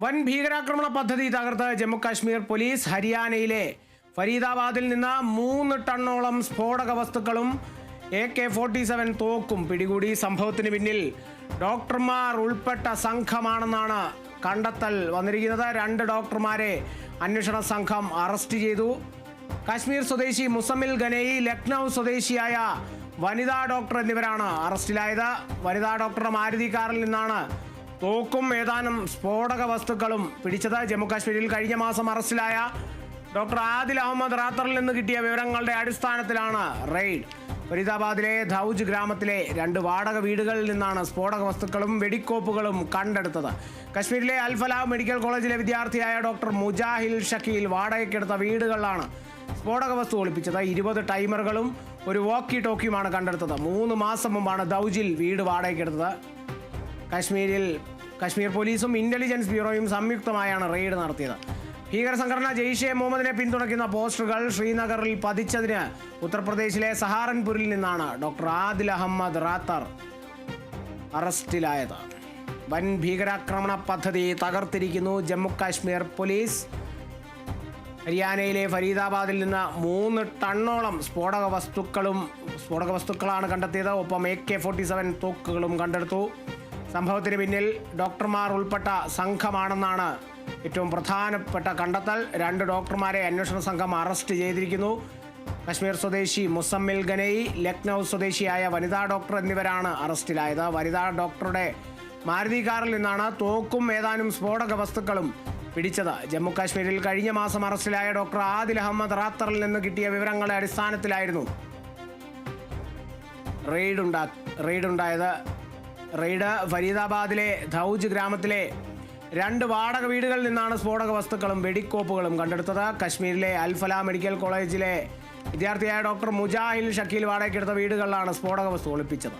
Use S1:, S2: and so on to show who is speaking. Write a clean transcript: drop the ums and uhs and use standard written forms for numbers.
S1: വൻ ഭീകരാക്രമണ പദ്ധതി തകർത്ത് ജമ്മുകാശ്മീർ പോലീസ്. ഹരിയാനയിലെ ഫരീദാബാദിൽ നിന്ന് 3 ടണ്ണോളം സ്ഫോടക വസ്തുക്കളും AK-47 തോക്കും പിടികൂടി. സംഭവത്തിന് പിന്നിൽ ഡോക്ടർമാർ ഉൾപ്പെട്ട സംഘമാണെന്നാണ് കണ്ടെത്തൽ വന്നിരിക്കുന്നത്. 2 ഡോക്ടർമാരെ അന്വേഷണ സംഘം അറസ്റ്റ് ചെയ്തു. കാശ്മീർ സ്വദേശി മുസമ്മിൽ ഗനയി, ലക്നൗ സ്വദേശിയായ വനിതാ ഡോക്ടർ എന്നിവരാണ് അറസ്റ്റിലായത്. വനിതാ ഡോക്ടറുടെ മാരുതി കാറിൽ നിന്നാണ് തോക്കും ഏതാനും സ്ഫോടക വസ്തുക്കളും പിടിച്ചത്. ജമ്മുകാശ്മീരിൽ കഴിഞ്ഞ മാസം അറസ്റ്റിലായ ഡോക്ടർ ആദിൽ അഹമ്മദ് റാത്തറിൽ നിന്ന് കിട്ടിയ വിവരങ്ങളുടെ അടിസ്ഥാനത്തിലാണ് റെയ്ഡ്. ഫരീദാബാദിലെ ധൗജ് ഗ്രാമത്തിലെ 2 വാടക വീടുകളിൽ നിന്നാണ് സ്ഫോടക വസ്തുക്കളും വെടിക്കോപ്പുകളും കണ്ടെടുത്തത്. കശ്മീരിലെ അൽഫലാഹ് മെഡിക്കൽ കോളേജിലെ വിദ്യാർത്ഥിയായ ഡോക്ടർ മുജാഹിൽ ഷക്കീൽ വാടകയ്ക്കെടുത്ത വീടുകളിലാണ് സ്ഫോടക വസ്തു ഒളിപ്പിച്ചത്. 20 ടൈമറുകളും ഒരു വോക്കി ടോക്കിയുമാണ് കണ്ടെടുത്തത്. 3 മാസം മുമ്പാണ് ധൗജിൽ വീട് വാടകയ്ക്കെടുത്തത്. കശ്മീർ പോലീസും ഇന്റലിജൻസ് ബ്യൂറോയും സംയുക്തമായാണ് റെയ്ഡ് നടത്തിയത്. ഭീകര സംഘടന ജെയ്ഷെ മുഹമ്മദിനെ പിന്തുണയ്ക്കുന്ന പോസ്റ്ററുകൾ ശ്രീനഗറിൽ പതിച്ചതിന് ഉത്തർപ്രദേശിലെ സഹാറൻപൂരിൽ നിന്നാണ് ഡോക്ടർ ആദിൽ അഹമ്മദ് റാത്തർ അറസ്റ്റിലായത്. വൻ ഭീകരാക്രമണ പദ്ധതി തകർത്തിരിക്കുന്നു ജമ്മുകാശ്മീർ പോലീസ്. ഹരിയാനയിലെ ഫരീദാബാദിൽ നിന്ന് 3 ടണ്ണോളം സ്ഫോടക വസ്തുക്കളാണ് കണ്ടെത്തിയത്. ഒപ്പം AK-47 തോക്കുകളും കണ്ടെടുത്തു. സംഭവത്തിന് പിന്നിൽ ഡോക്ടർമാർ ഉൾപ്പെട്ട സംഘമാണെന്നാണ് ഏറ്റവും പ്രധാനപ്പെട്ട കണ്ടെത്തൽ. 2 ഡോക്ടർമാരെ അന്വേഷണ സംഘം അറസ്റ്റ് ചെയ്തിരിക്കുന്നു. കശ്മീർ സ്വദേശി മുസമ്മിൽ ഗനയി, ലക്നൗ സ്വദേശിയായ വനിതാ ഡോക്ടർ എന്നിവരാണ് അറസ്റ്റിലായത്. വനിതാ ഡോക്ടറുടെ മാരുതി കാറിൽ നിന്നാണ് തോക്കും ഏതാനും സ്ഫോടക വസ്തുക്കളും പിടിച്ചത്. ജമ്മുകാശ്മീരിൽ കഴിഞ്ഞ മാസം അറസ്റ്റിലായ ഡോക്ടർ ആദിൽ അഹമ്മദ് റാത്തറിൽ നിന്ന് കിട്ടിയ വിവരങ്ങളുടെ അടിസ്ഥാനത്തിലായിരുന്നു റെയ്ഡ്. ഫരീദാബാദിലെ ധൗജ് ഗ്രാമത്തിലെ 2 വാടക വീടുകളിൽ നിന്നാണ് സ്ഫോടക വസ്തുക്കളും വെടിക്കോപ്പുകളും കണ്ടെടുത്തത്. കശ്മീരിലെ അൽഫലാഹ് മെഡിക്കൽ കോളേജിലെ വിദ്യാർത്ഥിയായ ഡോക്ടർ മുജാഹിൽ ഷക്കീൽ വാടകയ്ക്കെടുത്ത വീടുകളിലാണ് സ്ഫോടക വസ്തു ഒളിപ്പിച്ചത്.